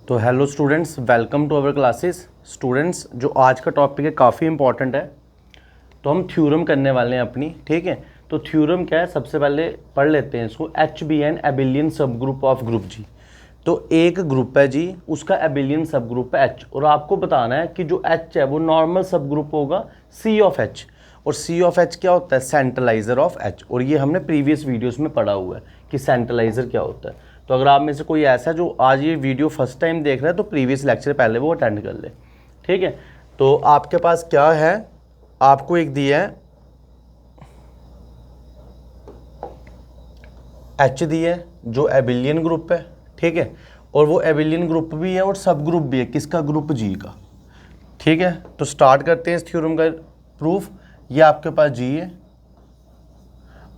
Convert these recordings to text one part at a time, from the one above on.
तो hello students, welcome to our classes. Students, जो आज का टॉपिक है काफ़ी इंपॉर्टेंट है। तो हम थ्योरम करने वाले हैं अपनी, ठीक है। तो थ्योरम क्या है, सबसे पहले पढ़ लेते हैं इसको। एच बी एन एबिलियन सब ग्रुप ऑफ ग्रुप जी। तो एक ग्रुप है जी, उसका एबिलियन सब ग्रुप है एच, और आपको बताना है कि जो एच है वो नॉर्मल सब ग्रुप होगा सी ऑफ एच। और सी ऑफ एच क्या होता है? सेंट्रलाइजर ऑफ एच। और ये हमने प्रीवियस वीडियोस में पढ़ा हुआ है कि सेंट्रलाइजर क्या होता है। तो अगर आप में से कोई ऐसा जो आज ये वीडियो फर्स्ट टाइम देख रहा है तो प्रीवियस लेक्चर पहले वो अटेंड कर ले, ठीक है। तो आपके पास क्या है, आपको एक दिया है एच दिया है जो एबिलियन ग्रुप है, ठीक है। और वो एबिलियन ग्रुप भी है और सब ग्रुप भी है, किसका? ग्रुप जी का, ठीक है। तो स्टार्ट करते हैं इस थ्योरम का प्रूफ। ये आपके पास जी है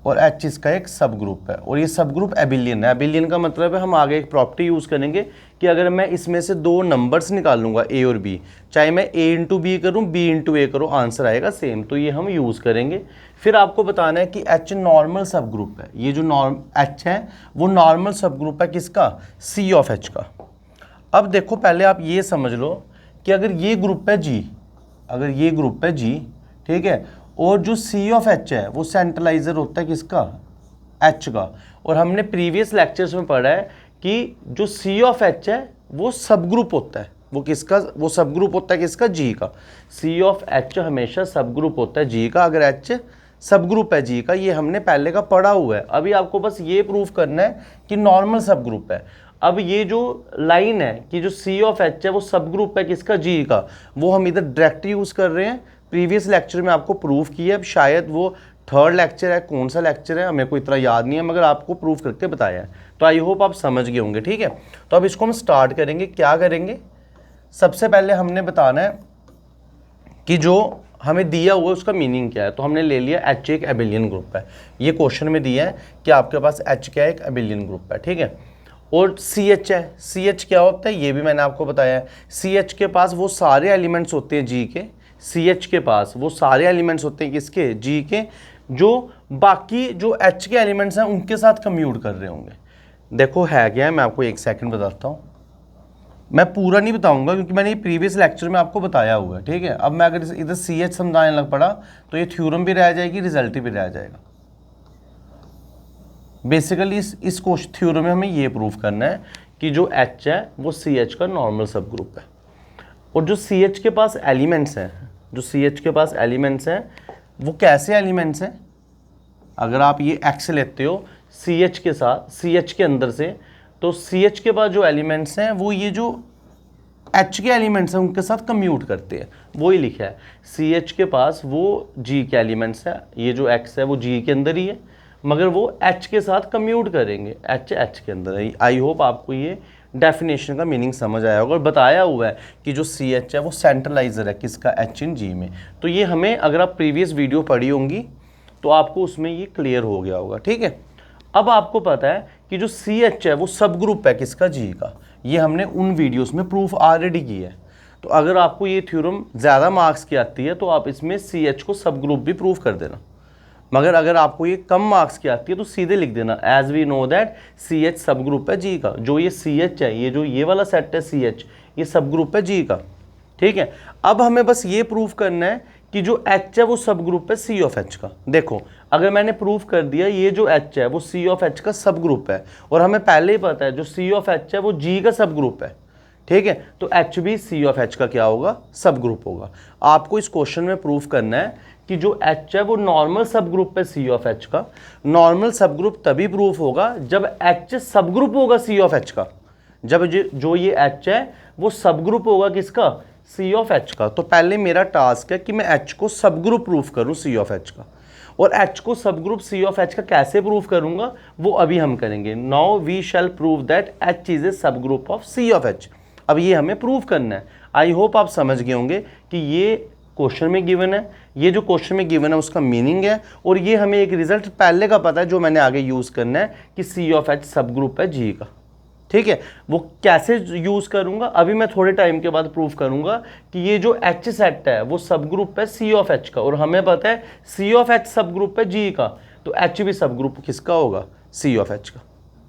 और एच इसका एक सब ग्रुप है, और ये सब ग्रुप एबिलियन है। एबिलियन का मतलब है, हम आगे एक प्रॉपर्टी यूज़ करेंगे कि अगर मैं इसमें से दो नंबर्स निकालूंगा ए और बी, चाहे मैं ए इंटू बी करूँ, बी इंटू ए करूँ, आंसर आएगा सेम। तो ये हम यूज़ करेंगे। फिर आपको बताना है कि एच नॉर्मल सब ग्रुप है। ये जो एच है वो नॉर्मल सब ग्रुप है किसका? सी ऑफ एच का। अब देखो, पहले आप ये समझ लो कि अगर ये ग्रुप है जी, अगर ये ग्रुप है जी, ठीक है, और जो सी ऑफ एच है वो सेंट्रलाइजर होता है किसका? एच का। और हमने प्रीवियस लेक्चर्स में पढ़ा है कि जो सी ऑफ एच है वो सब ग्रुप होता है। वो किसका? वो सब ग्रुप होता है किसका? जी का। सी ऑफ एच हमेशा सब ग्रुप होता है जी का, अगर एच सब ग्रुप है जी का। ये हमने पहले का पढ़ा हुआ है। अभी आपको बस ये प्रूफ करना है कि नॉर्मल सब ग्रुप है। अब ये जो लाइन है कि जो सी ऑफ एच है वो सब ग्रुप है किसका? जी का, वो हम इधर डायरेक्ट यूज़ कर रहे हैं। प्रीवियस लेक्चर में आपको प्रूफ किया, अब शायद वो थर्ड लेक्चर है, कौन सा लेक्चर है मेरे को इतना याद नहीं है, मगर आपको प्रूफ करके बताया है। तो आई होप आप समझ गए होंगे, ठीक है। तो अब इसको हम स्टार्ट करेंगे। क्या करेंगे? सबसे पहले हमने बताना है कि जो हमें दिया हुआ है उसका मीनिंग क्या है। तो हमने ले लिया एच एक एबिलियन ग्रुप है। ये क्वेश्चन में दिया है कि आपके पास एच क्या है? एक एबिलियन ग्रुप है, ठीक है। और सी एच है। सी एच क्या होता है ये भी मैंने आपको बताया है। सी एच के पास वो सारे एलिमेंट्स होते हैं जी के। सी एच के पास वो सारे एलिमेंट्स होते हैं किसके? जी के, जो बाकी जो एच के एलिमेंट्स हैं उनके साथ कम्यूट कर रहे होंगे। देखो है क्या है, मैं आपको एक सेकंड बताता हूँ। मैं पूरा नहीं बताऊंगा क्योंकि मैंने ये प्रीवियस लेक्चर में आपको बताया हुआ है, ठीक है। अब मैं अगर इधर सी एच समझाने लग पड़ा तो ये थ्योरम भी रह जाएगी, रिजल्ट भी रह जाएगा। बेसिकली इस क्वेश्चन थ्योरम में हमें ये प्रूफ करना है कि जो एच है वो सी एच का नॉर्मल सब ग्रुप है। और जो सी एच के पास एलिमेंट्स हैं, जो सी एच के पास एलिमेंट्स हैं वो कैसे एलिमेंट्स हैं? अगर आप ये एक्स लेते हो सी एच के साथ, सी एच के अंदर से, तो सी एच के पास जो एलिमेंट्स हैं वो ये जो एच के एलिमेंट्स हैं उनके साथ कम्यूट करते हैं। वो ही लिखा है, सी एच के पास वो जी के एलिमेंट्स हैं, ये जो एक्स है वो जी के अंदर ही है, मगर वो एच के साथ कम्यूट करेंगे, एच के अंदर है। आई होप आपको ये डेफिनेशन का मीनिंग समझ आया होगा। और बताया हुआ है कि जो सी एच है वो सेंट्रलाइजर है किसका? एच इन जी में। तो ये हमें, अगर आप प्रीवियस वीडियो पढ़ी होंगी तो आपको उसमें ये क्लियर हो गया होगा, ठीक है। अब आपको पता है कि जो सी एच है वो सब ग्रुप है किसका? जी का। ये हमने उन वीडियोस में प्रूफ ऑलरेडी किया है। तो अगर आपको ये थ्योरम ज़्यादा मार्क्स की आती है तो आप इसमें सी एच को सब ग्रुप भी प्रूफ कर देना। मगर अगर आपको ये कम मार्क्स की आती है तो सीधे लिख देना as we know that C H sub group है जी का। जो ये सी एच है, ये जो ये वाला सेट है सी एच, ये सब ग्रुप है जी का, ठीक है। अब हमें बस ये प्रूफ करना है कि जो एच है वो सब ग्रुप है सी ऑफ एच का। देखो, अगर मैंने प्रूफ कर दिया ये जो एच है वो सी ऑफ एच का सब ग्रुप है, और हमें पहले ही पता है जो सी ऑफ एच है वो जी का सब ग्रुप है, ठीक है। तो एच भी सी ऑफ एच का क्या होगा? सब ग्रुप होगा। आपको इस क्वेश्चन में प्रूफ करना है कि जो एच है वो नॉर्मल सब ग्रुप है सी ऑफ एच का। नॉर्मल सब ग्रुप तभी प्रूफ होगा जब एच सब ग्रुप होगा सी ऑफ एच का। जब जो ये एच है वो सब ग्रुप होगा किसका? सी ऑफ एच का। तो पहले मेरा टास्क है कि मैं एच को सब ग्रुप प्रूफ करूं सी ऑफ एच का। और एच को सब ग्रुप सी ऑफ एच का कैसे प्रूफ करूंगा वो अभी हम करेंगे। Now we shall prove that H is a सब group of C of H. अब ये हमें प्रूव करना है। आई होप आप समझ गए होंगे कि ये क्वेश्चन में गिवन है, ये जो क्वेश्चन में गिवन है उसका मीनिंग है, और ये हमें एक रिजल्ट पहले का पता है जो मैंने आगे यूज़ करना है कि सी ऑफ एच सब ग्रुप है जी का, ठीक है। वो कैसे यूज़ करूंगा अभी मैं थोड़े टाइम के बाद प्रूफ करूंगा कि ये जो एच सेट है वो सब ग्रुप है सी ऑफ एच का, और हमें पता है सी ऑफ एच सब ग्रुप है जी का, तो एच भी सब ग्रुप किसका होगा? सी ऑफ एच का,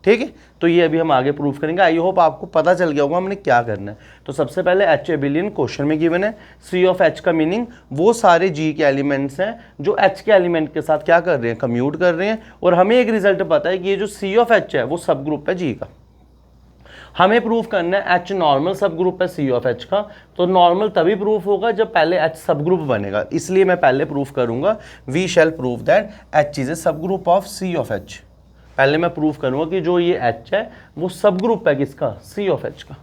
ठीक है। तो ये अभी हम आगे प्रूफ करेंगे। आई होप आपको पता चल गया होगा हमने क्या करना है। तो सबसे पहले एच एबिलियन क्वेश्चन में गिवन है। सी ऑफ एच का मीनिंग वो सारे जी के एलिमेंट्स हैं जो एच के एलिमेंट के साथ क्या कर रहे हैं, कम्यूट कर रहे हैं। और हमें एक रिजल्ट पता है कि ये जो सी ऑफ एच है वो सब ग्रुप है जी का। हमें प्रूफ करना है एच नॉर्मल सब ग्रुप है सी ऑफ एच का। तो नॉर्मल तभी प्रूफ होगा जब पहले एच सब ग्रुप बनेगा, इसलिए मैं पहले प्रूफ करूंगा we shall prove that H is a सब group of C of H. पहले मैं प्रूफ करूंगा कि जो ये एच है वो सब ग्रुप है किसका, सी ऑफ एच का।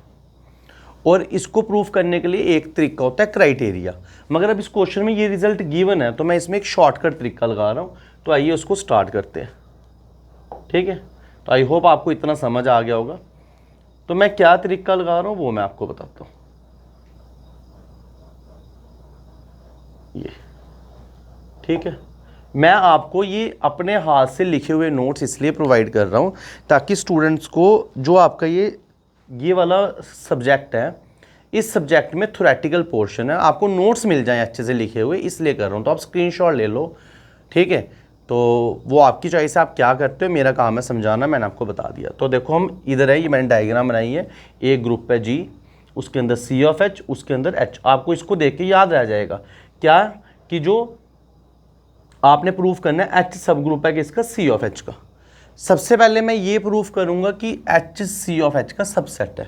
और इसको प्रूफ करने के लिए एक तरीका होता है क्राइटेरिया, मगर अब इस क्वेश्चन में ये रिजल्ट गिवन है तो मैं इसमें एक शॉर्टकट तरीका लगा रहा हूँ। तो आइए उसको स्टार्ट करते हैं, ठीक है। तो आई होप आपको इतना समझ आ गया होगा। तो मैं क्या तरीका लगा रहा हूँ वो मैं आपको बताता हूँ। ये ठीक है, मैं आपको ये अपने हाथ से लिखे हुए नोट्स इसलिए प्रोवाइड कर रहा हूँ ताकि स्टूडेंट्स को जो आपका ये वाला सब्जेक्ट है, इस सब्जेक्ट में थ्योरेटिकल पोर्शन है, आपको नोट्स मिल जाएं अच्छे से लिखे हुए, इसलिए कर रहा हूँ। तो आप स्क्रीनशॉट ले लो, ठीक है। तो वो आपकी चॉइस है, आप क्या करते हो, मेरा काम है समझाना, मैंने आपको बता दिया। तो देखो हम इधर है, ये मैंने डायग्राम बनाई है। एक ग्रुप है जी, उसके अंदर सी ऑफ एच, उसके अंदर एच। आपको इसको देख के याद रह जाएगा क्या कि जो आपने प्रूफ करना है एच सब ग्रुप है किसका, सी ऑफ एच का। सबसे पहले मैं ये प्रूफ करूंगा कि एच सी ऑफ एच का सबसेट है।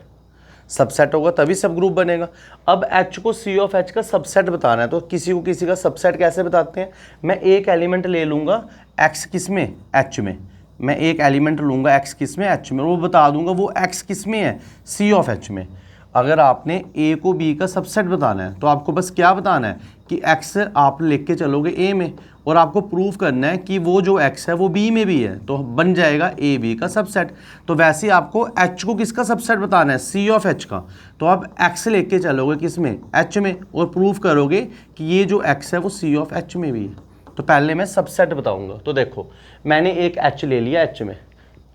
सबसेट होगा तभी सब ग्रुप बनेगा। अब एच को सी ऑफ एच का सबसेट बताना है तो किसी को किसी का सबसेट कैसे बताते हैं, मैं एक एलिमेंट ले लूँगा एक्स किस में, एच में। मैं एक एलिमेंट लूँगा एक्स किस में, एच में, वो बता दूंगा वो एक्स किस में है, सी ऑफ एच में। अगर आपने ए को बी का सबसेट बताना है तो आपको बस क्या बताना है कि एक्स आप लेके चलोगे ए में और आपको प्रूफ करना है कि वो जो एक्स है वो बी में भी है, तो बन जाएगा ए बी का सबसेट। तो वैसे ही आपको एच को किसका सबसेट बताना है, सी ऑफ एच का। तो आप एक्स लेके चलोगे किस में, एच में, और प्रूफ करोगे कि ये जो एक्स है वो सी ऑफ एच में भी है। तो पहले मैं सबसेट बताऊँगा। तो देखो मैंने एक एच ले लिया एच में,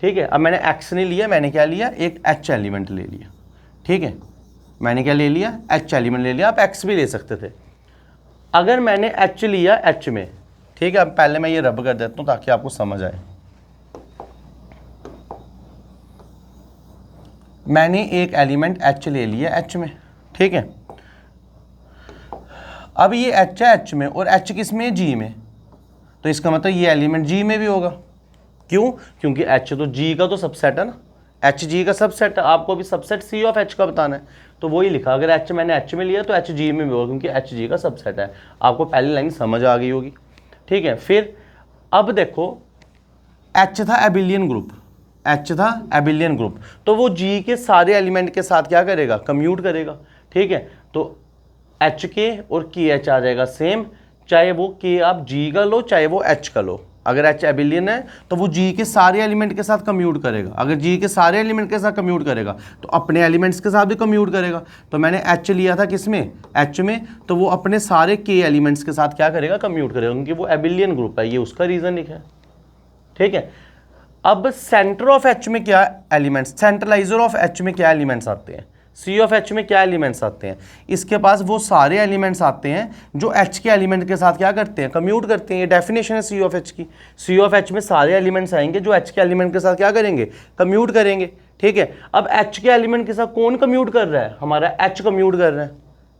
ठीक है। अब मैंने एक्स नहीं लिया, मैंने क्या लिया, एक एच एलिमेंट ले लिया, ठीक है। मैंने क्या ले लिया, एच एलिमेंट ले लिया। आप एक्स भी ले सकते थे। अगर मैंने एच लिया एच में, ठीक है। अब पहले मैं ये रब कर देता हूं ताकि आपको समझ आए। मैंने एक एलिमेंट एच ले लिया एच में, ठीक है। अब ये एच है एच में और एच किस में, जी में। तो इसका मतलब ये एलिमेंट जी में भी होगा। क्यों, क्योंकि एच तो जी का तो सबसेट है ना, एच जी का सबसेट है। आपको भी सबसेट सी ऑफ एच का बताना है तो वही लिखा। अगर एच मैंने एच में लिया तो एच जी में भी होगा क्योंकि एच जी का सबसेट है। आपको पहली लाइन समझ आ गई होगी, ठीक है। फिर अब देखो एच था एबिलियन ग्रुप, एच था एबिलियन ग्रुप, तो वो जी के सारे एलिमेंट के साथ क्या करेगा, कम्यूट करेगा, ठीक है। तो एच के और के एच आ जाएगा सेम, चाहे वो के आप जी का लो चाहे वो एच का लो। अगर एच एबिलियन है तो वो जी के सारे एलिमेंट के साथ कम्यूट करेगा। अगर जी के सारे एलिमेंट के साथ कम्यूट करेगा तो अपने एलिमेंट्स के साथ भी कम्यूट करेगा। तो मैंने एच लिया था किस में, एच में, तो वो अपने सारे के एलिमेंट्स के साथ क्या करेगा, कम्यूट करेगा, क्योंकि वो एबिलियन ग्रुप है। ये उसका रीज़न लिखा है, ठीक है। अब सेंटर ऑफ एच में क्या एलिमेंट्स, सेंट्रलाइजर ऑफ एच में क्या एलिमेंट्स आते हैं, सी ऑफ एच में क्या एलिमेंट्स आते हैं, इसके पास वो सारे एलिमेंट्स आते हैं जो एच के एलिमेंट के साथ क्या करते हैं, कम्यूट करते हैं। ये डेफिनेशन है सी ऑफ एच की। सी ऑफ एच में सारे एलिमेंट्स आएंगे जो एच के एलिमेंट के साथ क्या करेंगे, कम्यूट करेंगे, ठीक है। अब एच के एलिमेंट के साथ कौन कम्यूट कर रहा है, हमारा एच कम्यूट कर रहा है।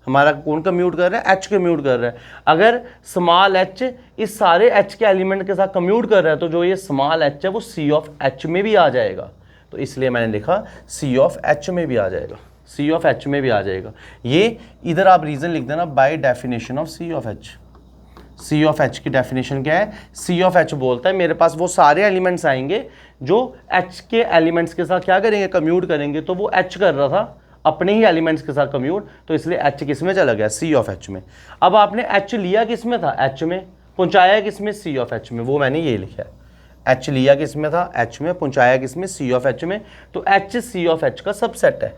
हमारा कौन कम्यूट कर रहा है, एच कम्यूट कर रहा है। अगर स्मॉल एच इस सारे एच के एलिमेंट के साथ कम्यूट कर रहा है तो जो ये स्मॉल एच है वो सी ऑफ एच में भी आ जाएगा। तो इसलिए मैंने लिखा सी ऑफ एच में भी आ जाएगा, सी ऑफ एच में भी आ जाएगा। ये इधर आप रीज़न लिख देना, by definition of C of H. C of H की डेफिनेशन क्या है, सी ऑफ एच बोलता है मेरे पास वो सारे एलिमेंट्स आएंगे जो एच के एलिमेंट्स के साथ क्या करेंगे, कम्यूट करेंगे। तो वो एच कर रहा था अपने ही एलिमेंट्स के साथ कम्यूट, तो इसलिए एच किस में चला गया, सी ऑफ एच में। अब आपने एच लिया किस में था, एच में, पहुंचाया किस में, सी ऑफ एच में। वो मैंने ये लिखा है, एच लिया किस में था, एच में, पहुंचाया किस में, सी ऑफ एच में। तो एच सी ऑफ एच का सबसेट है,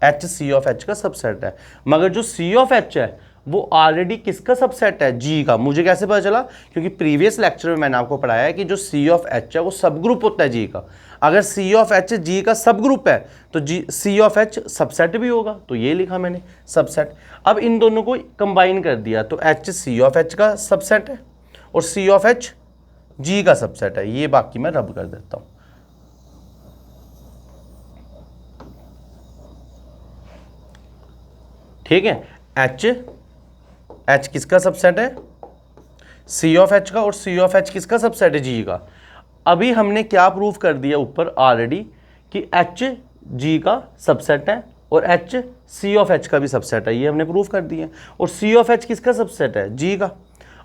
एच सी ऑफ एच का सबसेट है। मगर जो सी ऑफ एच है वो ऑलरेडी किसका सबसेट है, जी का। मुझे कैसे पता चला, क्योंकि प्रीवियस लेक्चर में मैंने आपको पढ़ाया है कि जो सी ऑफ एच है वो सब ग्रुप होता है जी का। अगर सी ऑफ एच जी का सब ग्रुप है तो जी सी ऑफ एच सबसेट भी होगा। तो ये लिखा मैंने सबसेट। अब इन दोनों को कंबाइन कर दिया तो एच सी ऑफ एच का सबसेट है और सी ऑफ एच जी का सबसेट है। ये बाकी मैं रब कर देता हूँ, ठीक है, एच किसका सबसेट है, सी ऑफ एच का, और सी ऑफ एच किसका सबसेट है, जी का। अभी हमने क्या प्रूव कर दिया ऊपर ऑलरेडी कि एच जी का सबसेट है और एच सी ऑफ एच का भी सबसेट है, ये हमने प्रूव कर दिया। और सी ऑफ एच किसका सबसेट है, जी का।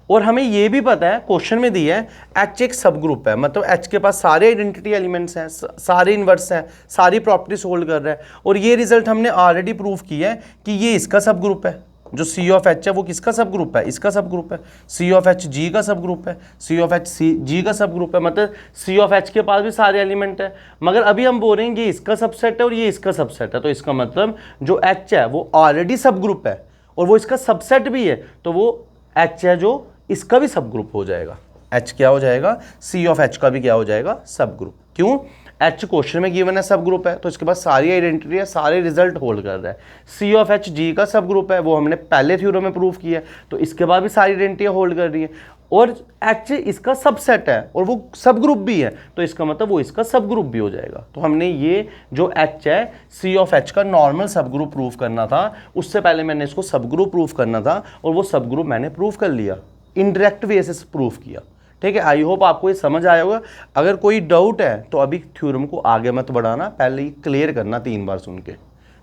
और हमें ये भी पता है, क्वेश्चन में दिया है एच एक सब ग्रुप है, मतलब एच के पास सारे आइडेंटिटी एलिमेंट्स हैं, सारे इन्वर्स हैं, सारी प्रॉपर्टीज होल्ड कर रहा है। और ये रिजल्ट हमने ऑलरेडी प्रूव किया है कि ये इसका सब ग्रुप है, जो सी ऑफ एच है वो किसका सब ग्रुप है, इसका सब ग्रुप है। सी ऑफ एच जी का सब ग्रुप है, सी ऑफ एच सी जी का सब ग्रुप है, मतलब सी ऑफ एच के पास भी सारे एलिमेंट है। मगर अभी हम बोल रहे हैं ये इसका सबसेट है और ये इसका सबसेट है, तो इसका मतलब जो एच है वो ऑलरेडी सब ग्रुप है और वो इसका सबसेट भी है, तो वो एच है जो इसका भी सब ग्रुप हो जाएगा। एच क्या हो जाएगा, सी ऑफ एच का भी क्या हो जाएगा, सब ग्रुप। क्यों, एच क्वेश्चन में गिवन है सब ग्रुप है, तो इसके पास सारी आइडेंटिटी है, सारे रिजल्ट होल्ड कर रहा है। सी ऑफ एच जी का सब ग्रुप है, वो हमने पहले थ्योरम में प्रूव किया है, तो इसके बाद भी सारी आइडेंटिटी होल्ड कर रही है। और एच इसका सबसेट है और वो सब ग्रुप भी है, तो इसका मतलब वो इसका सब ग्रुप भी हो जाएगा। तो हमने ये जो एच है सी ऑफ एच का नॉर्मल सब ग्रुप प्रूव करना था, उससे पहले मैंने इसको सब ग्रुप प्रूव करना था, और वो सब ग्रुप मैंने प्रूव कर लिया, इनडायरेक्ट वे से प्रूव किया। ठीक है, आई होप आपको ये समझ आया होगा। अगर कोई डाउट है तो अभी थ्योरम को आगे मत बढ़ाना, पहले ही क्लियर करना 3 बार सुन के।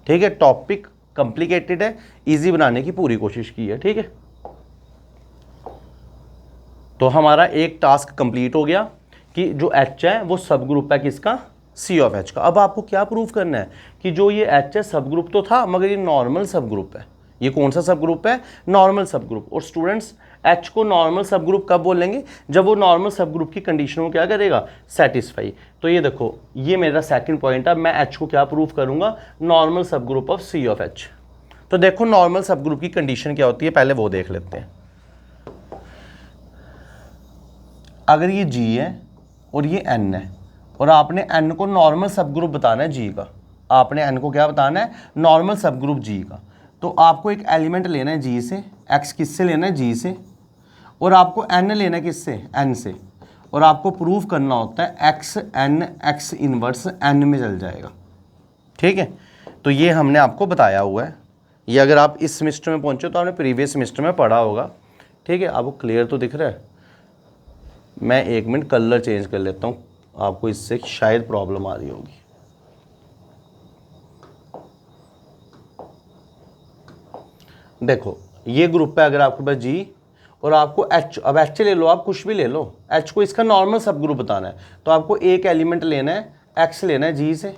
ठीक है, टॉपिक कॉम्प्लिकेटेड है, इजी बनाने की पूरी कोशिश की है। ठीक है, तो हमारा एक टास्क कंप्लीट हो गया कि जो एच है वो सब ग्रुप है किसका, सी ऑफ एच का। अब आपको क्या प्रूव करना है कि जो ये एच है सब ग्रुप तो था, मगर ये नॉर्मल सब ग्रुप है। ये कौन सा सब ग्रुप है, नॉर्मल सब ग्रुप। और स्टूडेंट्स एच को नॉर्मल सब ग्रुप कब बोलेंगे, जब वो नॉर्मल सब ग्रुप की कंडीशन को क्या करेगा, सेटिस्फाई। तो ये देखो, ये मेरा सेकंड पॉइंट है, मैं एच को क्या प्रूव करूंगा, normal sub group of C of H. तो देखो नॉर्मल सब ग्रुप की कंडीशन क्या होती है, पहले वो देख लेते हैं। अगर ये जी है और ये एन है, और आपने एन को नॉर्मल सब ग्रुप बताना है जी का, आपने एन को क्या बताना है, नॉर्मल सब ग्रुप जी का, तो आपको एक एलिमेंट लेना है जी से, एक्स किससे लेना है, जी से, और आपको एन लेना है किससे, एन से, और आपको प्रूव करना होता है X N X inverse N में चल जाएगा। ठीक है, तो ये हमने आपको बताया हुआ है। ये अगर आप इस सेमेस्टर में पहुंचे तो आपने प्रीवियस सेमेस्टर में पढ़ा होगा। ठीक है, आपको क्लियर तो दिख रहा है। मैं 1 मिनट कलर चेंज कर लेता हूँ, आपको इससे शायद प्रॉब्लम आ रही होगी। देखो ये ग्रुप है, अगर आपके पास जी और आपको एच, अब एच ले लो, आप कुछ भी ले लो, एच को इसका नॉर्मल सब ग्रुप बताना है, तो आपको एक एलिमेंट लेना है, एक्स लेना है जी से,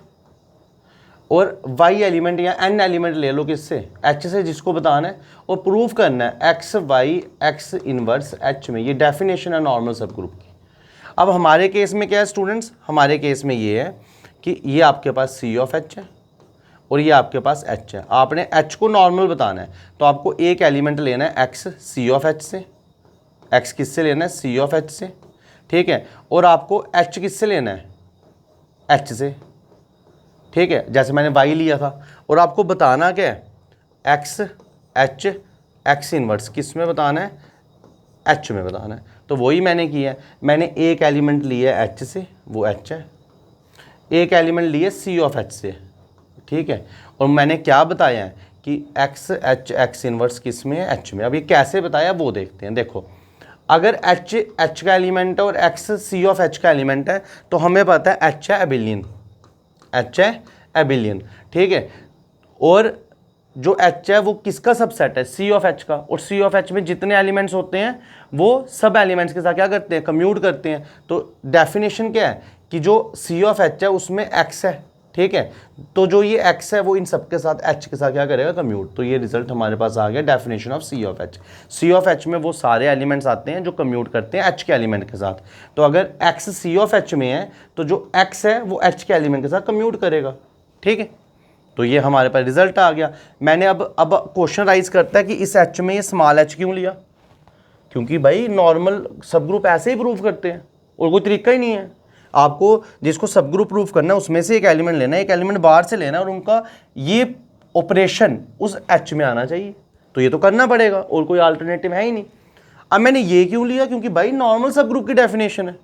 और वाई एलिमेंट या एन एलिमेंट ले लो किससे, एच से, जिसको बताना है, और प्रूव करना है X Y X inverse H में। ये डेफिनेशन है नॉर्मल सब ग्रुप की। अब हमारे केस में क्या है स्टूडेंट्स, हमारे केस में ये है कि ये आपके पास सी ऑफ एच है और ये आपके पास एच है। आपने एच को नॉर्मल बताना है, तो आपको एक एलिमेंट लेना है एक्स सी ऑफ एच से, एक्स किससे लेना है, सी ऑफ एच से। ठीक है, और आपको एच किससे लेना है, एच से। ठीक है, जैसे मैंने वाई लिया था, और आपको बताना क्या है, एक्स एच एक्स इनवर्स किस में बताना है, एच में बताना है। तो वही मैंने किया है, मैंने एक एलिमेंट लिया है एच से, वो एच है, एक एलिमेंट लिया सी ऑफ एच से। ठीक है, और मैंने क्या बताया है कि एक्स एच एक्स इनवर्स किस में है, एच में। अब ये कैसे बताया वो देखते हैं। देखो अगर एच एच का एलिमेंट है और एक्स सी ऑफ एच का एलिमेंट है, तो हमें पता है एच है एबिलियन, एच है एबिलियन। ठीक है, और जो एच है वो किसका सबसेट है, सी ऑफ एच का, और सी ऑफ एच में जितने एलिमेंट्स होते हैं वो सब एलिमेंट्स के साथ क्या करते हैं, कम्यूट करते हैं। तो डेफिनेशन क्या है कि जो सी ऑफ एच है उसमें एक्स है। ठीक है, तो जो ये एक्स है वो इन सब के साथ एच के साथ क्या करेगा, कम्यूट। तो ये रिजल्ट हमारे पास आ गया, definition of C of H. C of H में वो सारे एलिमेंट्स आते हैं जो कम्यूट करते हैं एच के एलिमेंट के साथ। तो अगर एक्स सी ऑफ एच में है तो जो एक्स है वो एच के एलिमेंट के साथ कम्यूट करेगा। ठीक है, तो ये हमारे पास रिजल्ट आ गया। मैंने अब क्वेश्चन राइज करता है कि इस एच में ये स्मॉल एच क्यों लिया, क्योंकि भाई नॉर्मल सब ग्रुप ऐसे ही प्रूव करते हैं और कोई तरीका ही नहीं है। आपको जिसको सब ग्रुप प्रूफ करना है उसमें से एक एलिमेंट लेना है, एक एलिमेंट बाहर से लेना है, और उनका ये ऑपरेशन उस एच में आना चाहिए। तो ये तो करना पड़ेगा और कोई अल्टरनेटिव है ही नहीं। अब मैंने ये क्यों लिया, क्योंकि भाई नॉर्मल सब ग्रुप की डेफिनेशन है,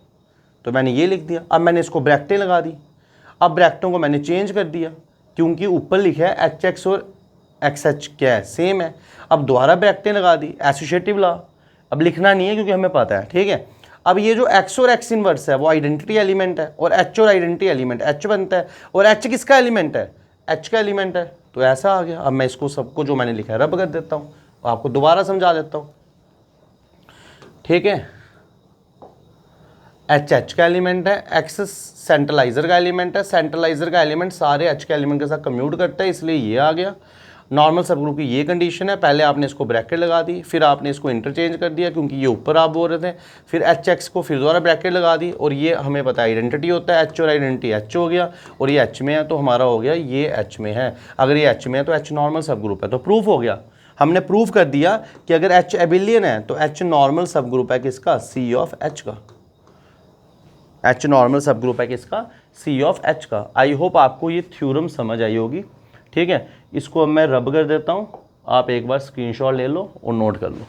तो मैंने ये लिख दिया। अब मैंने इसको ब्रैकेटें लगा दी, अब ब्रैकेटों को मैंने चेंज कर दिया, क्योंकि ऊपर लिखा है एच एक्स और एक्स एच क्या है, सेम है। अब दोबारा ब्रैकेटें लगा दी, एसोसिएटिव लॉ, अब लिखना नहीं है क्योंकि हमें पता है, ठीक है। अब ये जो एक्स और एक्स इनवर्स है वो आइडेंटिटी एलिमेंट है, और एच और आइडेंटिटी एलिमेंट, एच बनता है, और एच किसका एलिमेंट है, एच का एलिमेंट है, तो ऐसा आ गया। अब मैं इसको सबको जो मैंने लिखा है रब कर देता हूँ, आपको दोबारा समझा देता हूँ, ठीक है। एच एच का एलिमेंट है, एक्स सेंट्रलाइजर का एलिमेंट है, सेंट्रलाइजर का एलिमेंट सारे एच के एलिमेंट के साथ कम्यूट करता है, इसलिए ये आ गया। नॉर्मल सब ग्रुप की ये कंडीशन है, पहले आपने इसको ब्रैकेट लगा दी, फिर आपने इसको इंटरचेंज कर दिया क्योंकि ये ऊपर आप बोल रहे थे, फिर एच एक्स को फिर दोबारा ब्रैकेट लगा दी, और ये हमें पता है आइडेंटिटी होता है, एच और आइडेंटिटी एच हो गया, और ये एच में है तो हमारा हो गया ये एच में है। अगर ये एच में है तो एच नॉर्मल सब ग्रुप है, तो प्रूफ हो गया। हमने प्रूफ कर दिया कि अगर एच एबिलियन है तो एच नॉर्मल सब ग्रुप है किसका, सी ऑफ एच का। एच नॉर्मल सब ग्रुप है किसका, सी ऑफ एच का। आई होप आपको ये थ्योरम समझ आई होगी, ठीक है। इसको अब मैं रब कर देता हूँ, आप एक बार स्क्रीनशॉट ले लो और नोट कर लो।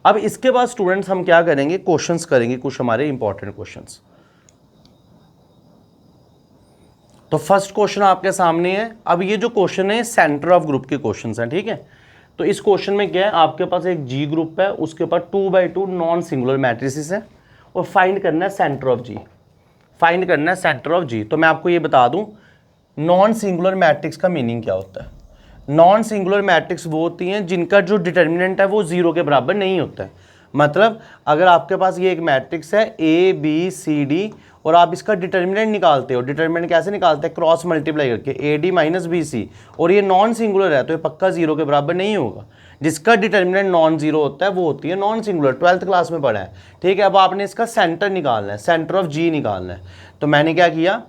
अब इसके बाद स्टूडेंट्स हम क्या करेंगे, क्वेश्चंस करेंगे, कुछ हमारे इंपॉर्टेंट क्वेश्चंस। तो फर्स्ट क्वेश्चन आपके सामने है। अब ये जो क्वेश्चन है सेंटर ऑफ ग्रुप के क्वेश्चंस हैं, ठीक है। तो इस क्वेश्चन में क्या है, आपके पास एक जी ग्रुप है, उसके पास 2x2 नॉन सिंगुलर मैट्रिसेस है, और फाइंड करना है सेंटर ऑफ जी, फाइंड करना है सेंटर ऑफ जी। तो मैं आपको ये बता दूं नॉन सिंगुलर मैट्रिक्स का मीनिंग क्या होता है। नॉन सिंगुलर मैट्रिक्स वो होती हैं जिनका जो डिटर्मिनेंट है वो जीरो के बराबर नहीं होता है। मतलब अगर आपके पास ये एक मैट्रिक्स है ए बी सी डी, और आप इसका डिटर्मिनेंट निकालते हो, डिटर्मिनेंट कैसे निकालते हैं, क्रॉस मल्टीप्लाई करके, A D minus B C, और ये नॉन सिंगुलर है तो ये पक्का जीरो के बराबर नहीं होगा। जिसका डिटर्मिनेंट नॉन जीरो होता है वो होती है नॉन सिंगुलर, 12th क्लास में पढ़ा है, ठीक है। अब आपने इसका सेंटर निकालना है, सेंटर ऑफ जी निकालना है। तो मैंने क्या किया,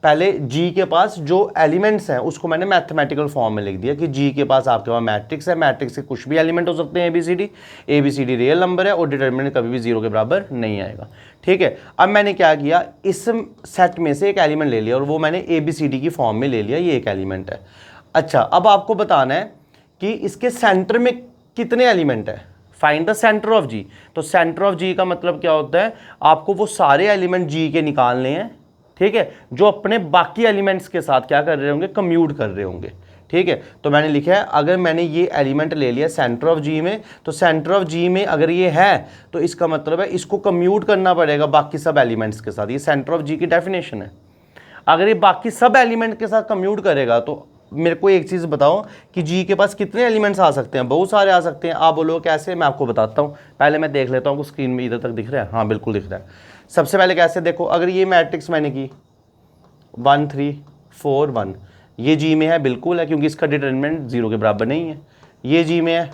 पहले जी के पास जो एलिमेंट्स हैं उसको मैंने मैथमेटिकल फॉर्म में लिख दिया कि जी के पास आपके पास मैट्रिक्स है, मैट्रिक्स के कुछ भी एलिमेंट हो सकते हैं, A B C D real number है, और डिटर्मिनेंट कभी भी जीरो के बराबर नहीं आएगा, ठीक है। अब मैंने क्या किया, इस सेट में से एक एलिमेंट ले लिया और वो मैंने ए बी सी डी की फॉर्म में ले लिया, ये एक एलिमेंट है। अच्छा, अब आपको बताना है कि इसके सेंटर में कितने एलिमेंट है, फाइंड द सेंटर ऑफ जी। तो सेंटर ऑफ जी का मतलब क्या होता है, आपको वो सारे एलिमेंट जी के निकालने हैं, ठीक है, जो अपने बाकी एलिमेंट्स के साथ क्या कर रहे होंगे, कम्यूट कर रहे होंगे, ठीक है। तो मैंने लिखा है अगर मैंने ये एलिमेंट ले लिया सेंटर ऑफ जी में, तो सेंटर ऑफ जी में अगर ये है तो इसका मतलब है इसको कम्यूट करना पड़ेगा बाकी सब एलिमेंट्स के साथ। ये सेंटर ऑफ जी की डेफिनेशन है। अगर ये बाकी सब एलिमेंट के साथ कम्यूट करेगा तो मेरे को एक चीज़ बताओ कि जी के पास कितने एलिमेंट्स आ सकते हैं, बहुत सारे आ सकते हैं। आप बोलो कैसे, मैं आपको बताता हूँ। पहले मैं देख लेता हूँ स्क्रीन में इधर तक दिख रहा है, हाँ बिल्कुल दिख रहा है। सबसे पहले कैसे देखो, अगर ये मैट्रिक्स मैंने की 1 3 4 1, ये जी में है, बिल्कुल है क्योंकि इसका डिटरमिनेंट जीरो के बराबर नहीं है। ये जी में है,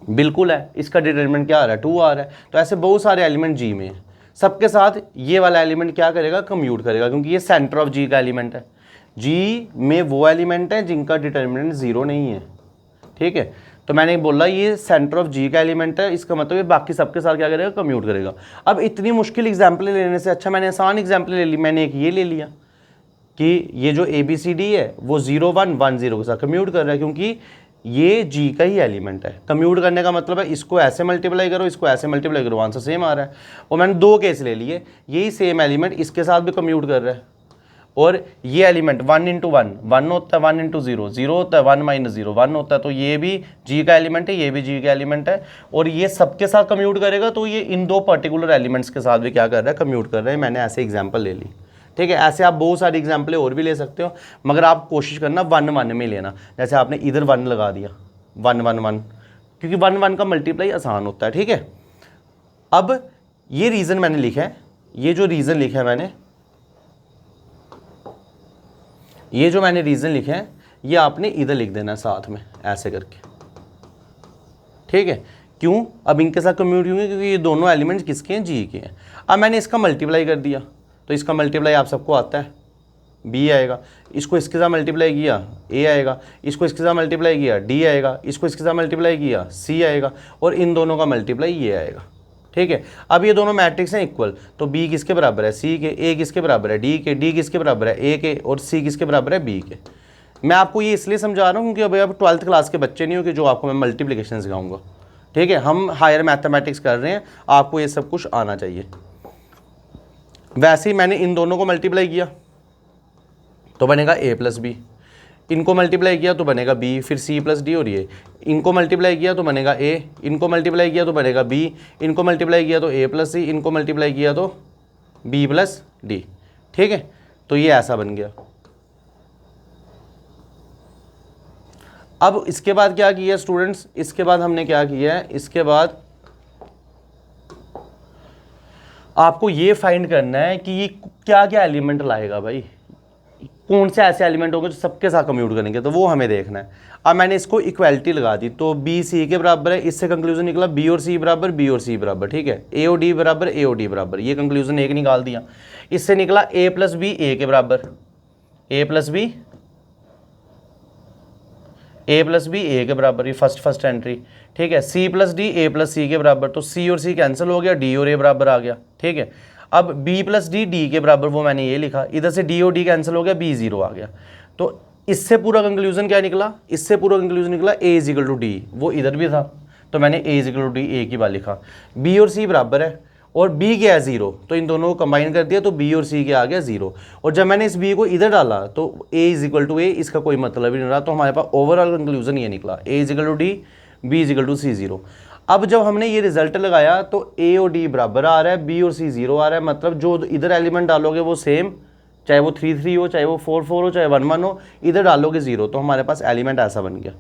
बिल्कुल है, इसका डिटरमिनेंट क्या आ रहा है, 2 आ रहा है। तो ऐसे बहुत सारे एलिमेंट जी में है, सबके साथ ये वाला एलिमेंट क्या करेगा, कम्यूट करेगा, क्योंकि ये सेंटर ऑफ जी का एलिमेंट है। जी में वो एलिमेंट है जिनका डिटरमिनेंट जीरो नहीं है, ठीक है। तो मैंने बोला ये सेंटर ऑफ जी का एलिमेंट है, इसका मतलब ये बाकी सबके साथ क्या करेगा, कम्यूट करेगा। अब इतनी मुश्किल एग्जाम्पल लेने से अच्छा मैंने आसान एग्जाम्पल ले ली। मैंने एक ये ले लिया कि ये जो ए बी सी डी है वो 0 1 1 0 के साथ कम्यूट कर रहा है, क्योंकि ये जी का ही एलिमेंट है। कम्यूट करने का मतलब है इसको ऐसे मल्टीप्लाई करो, इसको ऐसे मल्टीप्लाई करो, आंसर सेम आ रहा है। और मैंने दो केस ले लिए, यही सेम एलिमेंट इसके साथ भी कम्यूट कर रहा है, और ये एलिमेंट 1 इंटू 1 1 होता है, 1 इंटू 0 0 होता है, 1 माइनस 0 1 होता है। तो ये भी जी का एलिमेंट है, ये भी जी का एलिमेंट है, और ये सबके साथ कम्यूट करेगा, तो ये इन दो पर्टिकुलर एलिमेंट्स के साथ भी क्या कर रहा है, कम्यूट कर रहा है। मैंने ऐसे एग्जाम्पल ले ली, ठीक है। ऐसे आप बहुत सारी एग्जाम्पलें और भी ले सकते हो, मगर आप कोशिश करना 1 1 में लेना। जैसे आपने इधर 1 लगा दिया, 1 1 1, क्योंकि 1 1 का मल्टीप्लाई आसान होता है, ठीक है। अब ये रीज़न मैंने लिखा है, ये जो रीज़न लिखा है मैंने, ये जो मैंने रीज़न लिखे हैं ये आपने इधर लिख देना साथ में ऐसे करके, ठीक है। क्यों, अब इनके साथ कम्यूट होंगे क्योंकि ये दोनों एलिमेंट्स किसके हैं, जी के हैं। अब मैंने इसका मल्टीप्लाई कर दिया, तो इसका मल्टीप्लाई आप सबको आता है, बी आएगा। इसको इसके साथ मल्टीप्लाई किया, ए आएगा। इसको इसके साथ मल्टीप्लाई किया, डी आएगा। इसको इसके साथ मल्टीप्लाई किया, सी आएगा। और इन दोनों का मल्टीप्लाई ये आएगा, ठीक है। अब ये दोनों मैट्रिक्स हैं इक्वल, तो बी किसके बराबर है, सी के, ए किसके बराबर है, डी के, डी किसके बराबर है, ए के, और सी किसके बराबर है, बी के। मैं आपको ये इसलिए समझा रहा हूँ क्योंकि अभी आप 12th क्लास के बच्चे नहीं हो कि जो आपको मैं मल्टीप्लिकेशन सिखाऊंगा, ठीक है। हम हायर मैथमेटिक्स कर रहे हैं, आपको ये सब कुछ आना चाहिए। वैसे ही मैंने इन दोनों को मल्टीप्लाई किया तो बनेगा ए प्लस बी, इनको मल्टीप्लाई किया तो बनेगा b, फिर c प्लस डी, और ये इनको मल्टीप्लाई किया तो बनेगा a, इनको मल्टीप्लाई किया तो बनेगा b, इनको मल्टीप्लाई किया तो a प्लस c, इनको मल्टीप्लाई किया तो b प्लस डी। ठीक है, तो ये ऐसा बन गया। अब इसके बाद क्या किया स्टूडेंट्स, इसके बाद हमने क्या किया है, इसके बाद आपको ये फाइंड करना है कि ये क्या क्या एलिमेंट लाएगा भाई, कौन से ऐसे एलिमेंट होंगे जो सबके साथ कम्यूट करेंगे, तो वो हमें देखना है। अब मैंने इसको इक्वालिटी लगा दी, तो बी सी के बराबर है, इससे कंक्लूजन निकला बी और सी बराबर, बी और सी बराबर, ठीक है, ए और डी बराबर, ए और डी बराबर, ये कंक्लूजन एक निकाल दिया। इससे निकला ए प्लस बी ए के बराबर, ए प्लस बी ए के बराबर, ये फर्स्ट एंट्री, ठीक है। C plus D A plus C के बराबर, तो सी और सी कैंसिल हो गया, डी और ए बराबर आ गया, ठीक है। अब बी प्लस डी डी के बराबर, वो मैंने ये लिखा, इधर से डी और डी कैंसिल हो गया, बी जीरो आ गया। तो इससे पूरा कंक्लूजन क्या निकला, इससे पूरा कंक्लूजन निकला A is equal to D, वो इधर भी था तो मैंने A is equal to D A की बात लिखा। बी और सी बराबर है और बी क्या है जीरो, तो इन दोनों को कंबाइन कर दिया तो बी और सी के आ गया जीरो। और जब मैंने इस बी को इधर डाला तो ए इज इक्वल टू ए, इसका कोई मतलब ही नहीं रहा, तो हमारे पास ओवरऑल कंक्लूजन ये निकला, A is equal to D, B is equal to C zero. अब जब हमने ये रिजल्ट लगाया तो ए और डी बराबर आ रहा है, बी और सी जीरो आ रहा है, मतलब जो इधर एलिमेंट डालोगे वो सेम, चाहे वो 3 3 हो, चाहे वो 4 4 हो, चाहे 1 1 हो, इधर डालोगे जीरो, तो हमारे पास एलिमेंट ऐसा बन गया।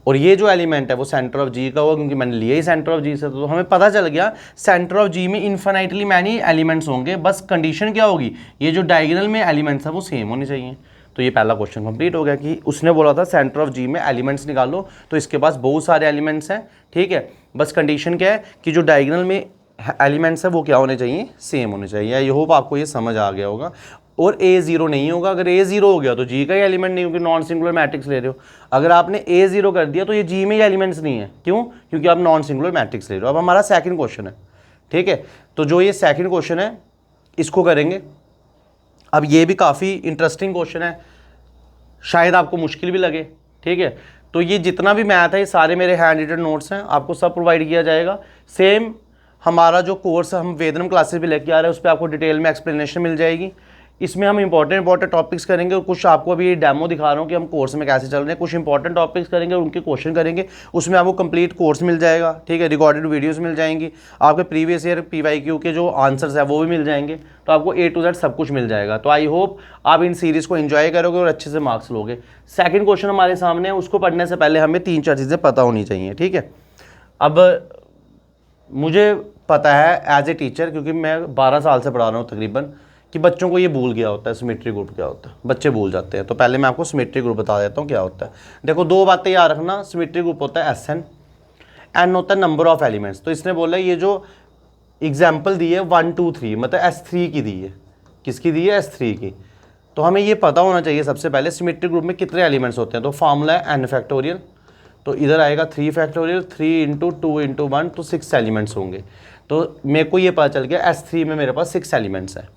और ये जो एलिमेंट है वो सेंटर ऑफ जी का होगा, क्योंकि मैंने लिया ही सेंटर ऑफ जी से, तो हमें पता चल गया सेंटर ऑफ जी में इन्फिनाइटली मैनी एलिमेंट्स होंगे, बस कंडीशन क्या होगी, ये जो डायगोनल में एलिमेंट्स है वो सेम होने चाहिए। तो ये पहला क्वेश्चन कंप्लीट हो गया कि उसने बोला था सेंटर ऑफ जी में एलिमेंट्स निकालो, तो इसके पास बहुत सारे एलिमेंट्स हैं, ठीक है, बस कंडीशन क्या है कि जो डायगोनल में एलिमेंट्स है वो क्या होने चाहिए, सेम होने चाहिए। आई होप आपको ये समझ आ गया होगा। और ए जीरो नहीं होगा, अगर ए जीरो हो गया तो जी का ही एलिमेंट नहीं, क्योंकि नॉन सिंगुलर मैट्रिक्स ले रहे हो। अगर आपने ए जीरो कर दिया तो ये जी में ही एलिमेंट्स नहीं है, क्यों, क्योंकि आप नॉन सिंगुलर मैट्रिक्स ले रहे हो। अब हमारा सेकंड क्वेश्चन है, ठीक है, तो जो ये सेकंड क्वेश्चन है इसको करेंगे। अब ये भी काफ़ी इंटरेस्टिंग क्वेश्चन है, शायद आपको मुश्किल भी लगे, ठीक है। तो ये जितना भी मैथ है ये सारे मेरे हैंड रिटन नोट्स हैं, आपको सब प्रोवाइड किया जाएगा। सेम हमारा जो कोर्स हम वेदनम क्लासेस भी लेके आ रहे हैं उस पर आपको डिटेल में एक्सप्लेनेशन मिल जाएगी। इसमें हम इंपॉर्टेंट टॉपिक्स करेंगे, और कुछ आपको अभी डेमो दिखा रहा हूँ कि हम कोर्स में कैसे चल रहे हैं। कुछ इंपॉर्टेंट टॉपिक्स करेंगे और उनके क्वेश्चन करेंगे, उसमें आपको कंप्लीट कोर्स मिल जाएगा, ठीक है, रिकॉर्डेड वीडियोस मिल जाएंगी, आपके प्रीवियस ईयर PYQ के जो आंसर्स है वो भी मिल जाएंगे, तो आपको A to Z सब कुछ मिल जाएगा। तो आई होप आप इन सीरीज़ को एंजॉय करोगे और अच्छे से मार्क्स लोगे। सेकेंड क्वेश्चन हमारे सामने है, उसको पढ़ने से पहले हमें 3 4 चीज़ें पता होनी चाहिए, ठीक है। अब मुझे पता है एज ए टीचर, क्योंकि मैं 12 साल से पढ़ा रहा हूँ तकरीबन, कि बच्चों को ये भूल गया होता है सिमेट्री ग्रुप क्या होता है, बच्चे भूल जाते हैं। तो पहले मैं आपको सिमेट्री ग्रुप बता देता हूँ क्या होता है। देखो 2 बातें याद रखना, सिमेट्री ग्रुप होता है SN, N होता है नंबर ऑफ एलिमेंट्स। तो इसने बोला ये जो एग्जाम्पल दी है 1 2 3, मतलब S3 की दी है, किसकी दी है, S3 की। तो हमें ये पता होना चाहिए सबसे पहले सिमेट्री ग्रुप में कितने एलिमेंट्स होते हैं। तो फार्मूला है n फैक्टोरियल, तो इधर आएगा 3 फैक्टोरियल, 3 × 2 × 1, तो 6 एलिमेंट्स होंगे। तो मेरे को ये पता चल गया S3 में मेरे पास 6 एलिमेंट्स हैं।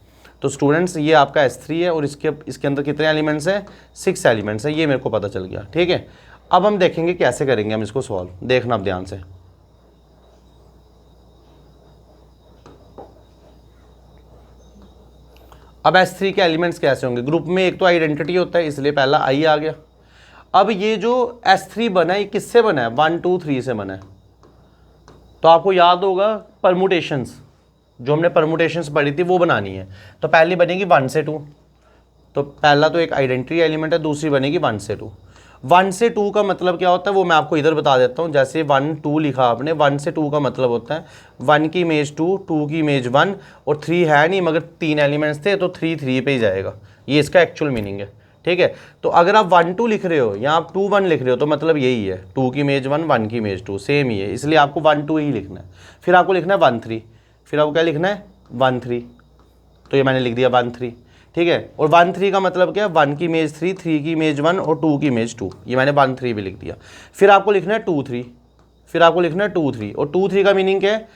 तो स्टूडेंट्स ये आपका S3 है और इसके अंदर कितने एलिमेंट्स हैं, 6 एलिमेंट्स हैं, ये मेरे को पता चल गया, ठीक है। अब हम देखेंगे कैसे करेंगे हम इसको सॉल्व, देखना अब ध्यान से। अब S3 के एलिमेंट्स कैसे होंगे, ग्रुप में एक तो आइडेंटिटी होता है, इसलिए पहला I आ गया। अब ये जो S3 बना है ये किससे बना है, 1 2 3 से बना है। तो आपको याद होगा परमुटेशंस, जो हमने परमुटेशंस पढ़ी थी वो बनानी है। तो पहली बनेगी 1 से 2, तो पहला तो एक आइडेंटिटी एलिमेंट है, दूसरी बनेगी 1 से 2। 1 से 2 का मतलब क्या होता है वो मैं आपको इधर बता देता हूँ। जैसे 1 2 लिखा आपने, 1 से 2 का मतलब होता है 1 की इमेज 2, 2 की इमेज 1, और 3 है नहीं, मगर 3 एलिमेंट्स थे तो 3 3 पे ही जाएगा, ये इसका एक्चुअल मीनिंग है, ठीक है। तो अगर आप 1 2 लिख रहे हो या आप 2 1 लिख रहे हो तो मतलब यही है, 2 की इमेज 1, 1 की इमेज 2, सेम ही है, इसलिए आपको 1 2 ही लिखना है। फिर आपको लिखना है 1 3, फिर आपको क्या लिखना है 1 3, तो ये मैंने लिख दिया 1 3, ठीक है। और 1 3 का मतलब क्या है, 1 की इमेज 3, 3 की इमेज 1 और 2 की इमेज 2, ये मैंने 1 3 भी लिख दिया। फिर आपको लिखना है 2 3, फिर आपको लिखना है 2 3, और 2 3 का मीनिंग क्या है,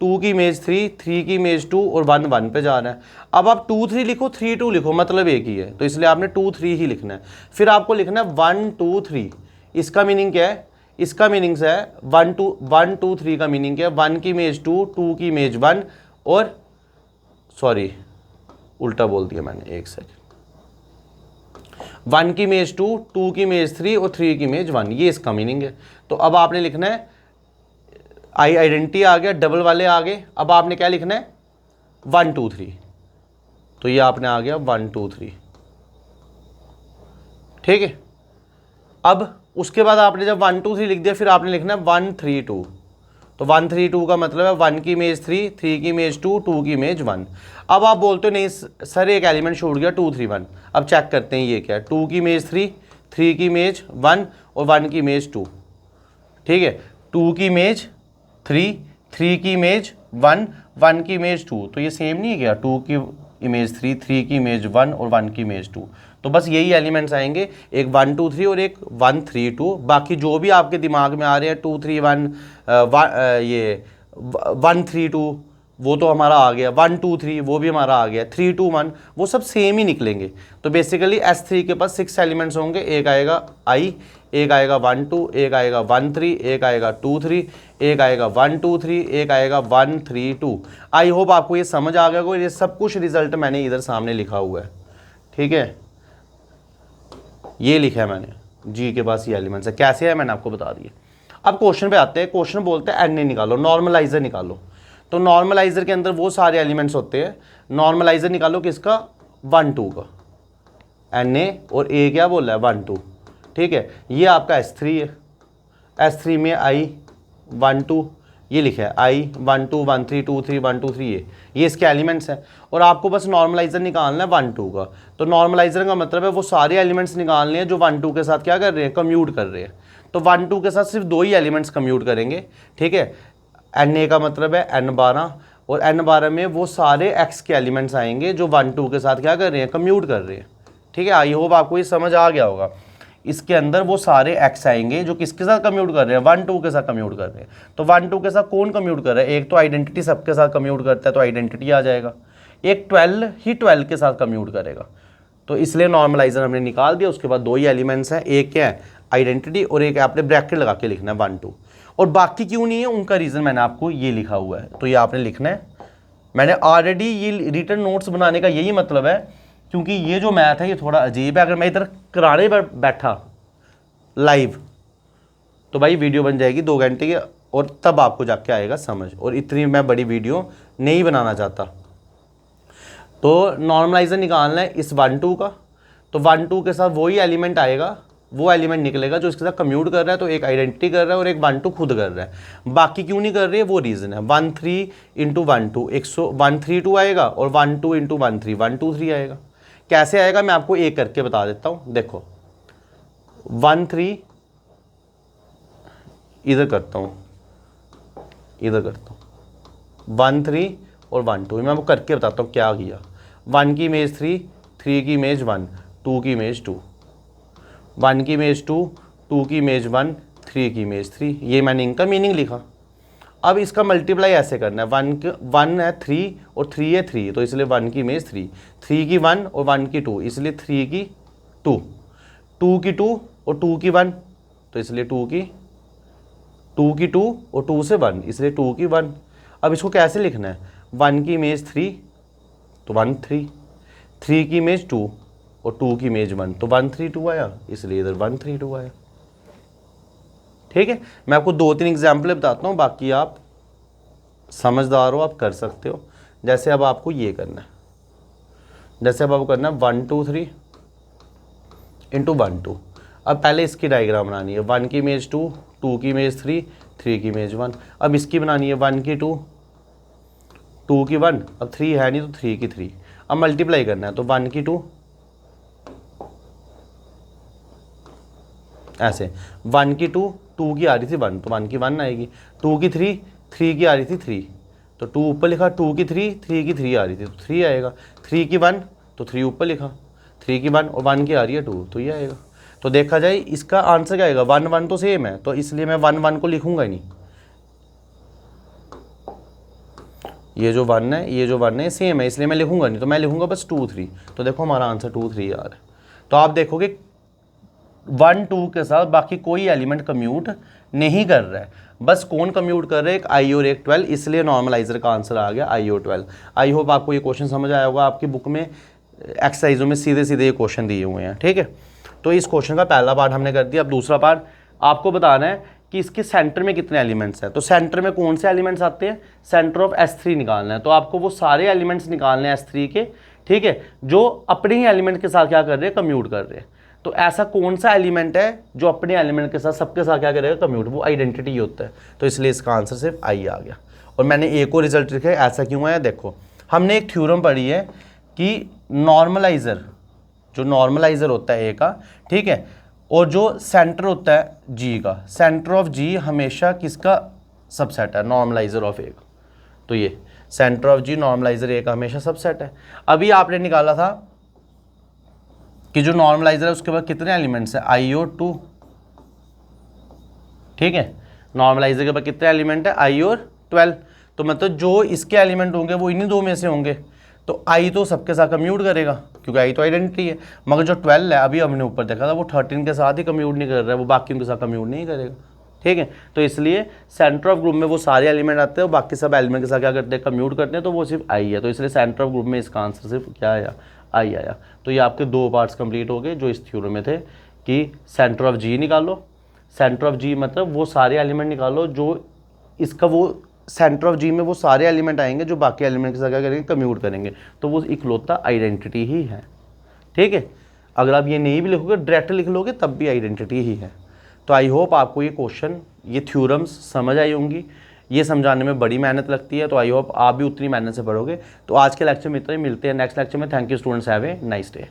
2 की इमेज 3, 3 की इमेज 2 और 1 1 पे जा रहा है। अब आप 2 3 लिखो, 3 2 लिखो, मतलब एक ही है, तो इसलिए आपने 2 3 ही लिखना है। फिर आपको लिखना है 1 2 3, इसका मीनिंग क्या है, इसका मीनिंग है 1 2 3 का मीनिंग क्या है, 1 की इमेज 2, 2 की इमेज 1, और सॉरी उल्टा बोल दिया मैंने, एक सेकंड, 1 की इमेज 2, 2 की इमेज 3 और 3 की इमेज 1, ये इसका मीनिंग है। तो अब आपने लिखना है आई आइडेंटिटी आ गया, डबल वाले आ गए, अब आपने क्या लिखना है 1 2 3, तो ये आपने आ गया 1 2 3, ठीक है। अब उसके बाद आपने जब 1 2 3 लिख दिया, फिर आपने लिखना है 1 3 2, तो 1 3 2 का मतलब है 1 की इमेज 3, 3 की इमेज 2, 2 की इमेज 1। अब आप बोलते हो नहीं सर एक एलिमेंट छूट गया 2 3 1, अब चेक करते हैं ये क्या है, 2 की इमेज 3, 3 की इमेज 1 और 1 की इमेज 2, ठीक है। 2 की इमेज 3, 3 की इमेज 1, 1 की इमेज 2, तो ये सेम नहीं है क्या, 2 की इमेज 3, 3 की इमेज 1 और 1 की इमेज 2, तो बस यही एलिमेंट्स आएंगे, एक 1 2 3 और एक 1 3 2। बाकी जो भी आपके दिमाग में आ रहे हैं 2 3 1 ये 1 3 2 वो तो हमारा आ गया, 1 2 3 वो भी हमारा आ गया, 3 2 1 वो सब सेम ही निकलेंगे। तो बेसिकली S3 के पास 6 एलिमेंट्स होंगे, एक आएगा I, एक आएगा 1 2, एक आएगा 1 3, एक आएगा 2 3, एक आएगा 1 2 3, एक आएगा 1 3 2। आई होप आपको ये समझ आ गया होगा, ये सब कुछ रिजल्ट मैंने इधर सामने लिखा हुआ है, ठीक है। ये लिखा है मैंने, जी के पास ये एलिमेंट्स है, कैसे है मैंने आपको बता दिया। अब क्वेश्चन पे आते हैं, क्वेश्चन बोलते हैं एन ए निकालो, नॉर्मलाइजर निकालो। तो नॉर्मलाइजर के अंदर वो सारे एलिमेंट्स होते हैं, नॉर्मलाइजर निकालो किसका 1 2 का, एन ए और ए क्या बोला है 1 2, ठीक है। ये आपका S3 है, S3 में I 1 2 ये लिखा है, I 1 2 1 3 2 3 1 2 3, ये इसके एलिमेंट्स हैं। और आपको बस नॉर्मलाइजर निकालना है 1 2 का। तो नॉर्मलाइजर का मतलब है वो सारे एलिमेंट्स निकालने हैं जो 1 2 के साथ क्या कर रहे हैं, कम्यूट कर रहे हैं। तो 1 2 के साथ सिर्फ 2 ही एलिमेंट्स कम्यूट करेंगे, ठीक है। एन ए का मतलब है N12, और N12 में वो सारे X के एलिमेंट्स आएंगे जो 1 2 के साथ क्या कर रहे हैं, कम्यूट कर रहे हैं, ठीक है। आई होप आपको ये समझ आ गया होगा। इसके अंदर वो सारे X आएंगे जो किसके साथ कम्यूट कर रहे हैं, 1 2 के साथ कम्यूट कर रहे हैं। तो 1 2 के साथ कौन कम्यूट कर रहा है, एक तो आइडेंटिटी सबके साथ कम्यूट करता है तो आइडेंटिटी आ जाएगा, एक 12 ही 12 के साथ कम्यूट करेगा। तो इसलिए नॉर्मलाइजर हमने निकाल दिया। उसके बाद 2 ही एलिमेंट्स हैं, एक क्या है आइडेंटिटी और एक आपने ब्रैकेट लगा के लिखना है 1 2। और बाकी क्यों नहीं है उनका रीज़न मैंने आपको ये लिखा हुआ है, तो ये आपने लिखना है। मैंने ऑलरेडी ये रिटर्न नोट्स बनाने का यही मतलब है, क्योंकि ये जो मैथ है ये थोड़ा अजीब है। अगर मैं इधर कराने पर बैठा लाइव तो भाई वीडियो बन जाएगी 2 घंटे की, और तब आपको जाके आएगा समझ, और इतनी मैं बड़ी वीडियो नहीं बनाना चाहता। तो नॉर्मलाइजर निकालना है इस 1 2 का, तो 1 2 के साथ वही एलिमेंट आएगा, वो एलिमेंट निकलेगा जो इसके साथ कम्यूट कर रहा है। तो एक आइडेंटिटी कर रहा है और एक 1 2 खुद कर रहा है। बाकी क्यों नहीं कर रही है वो रीज़न है। 1 3 इंटू 1 2 1 3 2 आएगा, और 1 2 इंटू 1 3 1 2 3 आएगा। कैसे आएगा मैं आपको एक करके बता देता हूँ। देखो 1 3 इधर करता हूँ, इधर करता हूँ 1 3 और 1 2, मैं आपको करके बताता हूँ क्या किया। 1 की इमेज 3, 3 की इमेज 1, 2 की इमेज 2, 1 की इमेज 2, 2 की इमेज 1, 3 की इमेज 3, ये मैंने इनका मीनिंग लिखा। अब इसका मल्टीप्लाई ऐसे करना है, 1 है 3 और 3 है 3, तो इसलिए 1 की इमेज 3, 3 की 1 और 1 की 2, इसलिए 3 की 2, 2 की 2 और 2 की 1, तो इसलिए 2 की 2 और 2 से 1, इसलिए 2 की 1। अब इसको कैसे लिखना है, 1 की इमेज 3 तो 1 3, 3 की इमेज 2 और 2 की इमेज 1, तो 1 3 2 आया, इसलिए इधर 1 3 2 आया। ठीक है, मैं आपको 2-3 एग्जाम्पल बताता हूँ, बाकी आप समझदार हो, आप कर सकते हो। जैसे अब आपको ये करना है, जैसे अब आपको करना है 1 2 3 इंटू 1 2। अब पहले इसकी डायग्राम बनानी है, 1 की इमेज 2, 2 की इमेज 3, 3 की इमेज 1। अब इसकी बनानी है 1 की 2, 2 की 1, अब 3 है नहीं तो 3 की 3। अब मल्टीप्लाई करना है, तो 1 की 2 ऐसे, 1 की 2, 2 की आ रही थी 1 तो 1 की 1 आएगी, 2 की 3, 3 की आ रही थी 3, तो 2 ऊपर लिखा, 2 की 3, 3 की 3 आ रही थी तो 3 आएगा, 3 की 1 तो 3 ऊपर लिखा, 3 की 1 और 1 की आ रही है 2, तो ये आएगा। तो देखा जाए इसका आंसर क्या आएगा, 1 1 तो सेम है, तो इसलिए मैं 1 1 को लिखूंगा ही नहीं। ये जो 1 है, ये जो 1 है सेम है, इसलिए मैं लिखूंगा नहीं, तो मैं लिखूंगा बस 2 3। तो देखो हमारा आंसर 2 3 आ रहा है। तो आप देखोगे 1 2 के साथ बाकी कोई एलिमेंट कम्यूट नहीं कर रहा है, बस कौन कम्यूट कर रहा है, एक आई और एक 12, इसलिए नॉर्मलाइजर का आंसर आ गया आई और 12। आई होप आपको ये क्वेश्चन समझ आया होगा। आपकी बुक में एक्सरसाइजों में सीधे सीधे ये क्वेश्चन दिए हुए हैं, ठीक है। तो इस क्वेश्चन का पहला पार्ट हमने कर दिया। अब दूसरा पार्ट आपको बताना है कि इसके सेंटर में कितने एलिमेंट्स हैं। तो सेंटर में कौन से एलिमेंट्स आते हैं, सेंटर ऑफ S3 निकालना है। तो आपको वो सारे एलिमेंट्स निकालने हैं S3 के, ठीक है, जो अपने ही एलिमेंट के साथ क्या कर रहे हैं, कम्यूट कर रहे हैं। तो ऐसा कौन सा एलिमेंट है जो अपने एलिमेंट के साथ सबके साथ क्या करेगा, कम्यूट, वो आइडेंटिटी होता है। तो इसलिए इसका आंसर सिर्फ आई आ गया। और मैंने एक और रिजल्ट लिखा है, ऐसा क्यों है, देखो हमने एक थ्योरम पढ़ी है कि नॉर्मलाइजर, जो नॉर्मलाइजर होता है ए का, ठीक है, और जो सेंटर होता है जी का, सेंटर ऑफ जी हमेशा किसका सबसेट है, नॉर्मलाइजर ऑफ ए का। तो ये सेंटर ऑफ जी नॉर्मलाइजर ए का हमेशा सबसेट है। अभी आपने निकाला था कि जो नॉर्मलाइजर है उसके बाद कितने एलिमेंट्स हैं, आई और 2, ठीक है, नॉर्मलाइजर के बाद कितने एलिमेंट है, आई और 12। तो मतलब जो इसके एलिमेंट होंगे वो इन्हीं दो में से होंगे। तो आई तो सबके साथ कम्यूट करेगा क्योंकि आई तो आइडेंटिटी है, मगर जो 12 है अभी हमने ऊपर देखा था वो 13 के साथ ही कम्यूट नहीं कर रहा है, वो बाकी उनके साथ कम्यूट नहीं करेगा, ठीक है। तो इसलिए सेंटर ऑफ ग्रुप में वो सारे एलिमेंट आते हैं और बाकी सब एलिमेंट के साथ क्या करते हैं, कम्यूट करते हैं, तो वो सिर्फ आई है। तो इसलिए सेंटर ऑफ ग्रुप में इसका आंसर सिर्फ क्या आया, आई आया। तो ये आपके दो पार्ट्स कंप्लीट हो गए जो इस थ्योरम में थे कि सेंटर ऑफ जी निकालो, सेंटर ऑफ जी मतलब वो सारे एलिमेंट निकालो जो इसका, वो सेंटर ऑफ जी में वो सारे एलिमेंट आएंगे जो बाकी एलिमेंट के साथ क्या करेंगे, कम्यूट करेंगे, तो वो इकलौता आइडेंटिटी ही है, ठीक है। अगर आप ये नहीं भी लिखोगे, डायरेक्ट लिख लोगे, तब भी आइडेंटिटी ही है। तो आई होप आपको ये क्वेश्चन, ये थ्योरम्स समझ आई होंगी। ये समझाने में बड़ी मेहनत लगती है, तो आई होप आप भी उतनी मेहनत से पढ़ोगे। तो आज के लेक्चर में इतना ही, मिलते हैं नेक्स्ट लेक्चर में। Thank you students, have a nice day.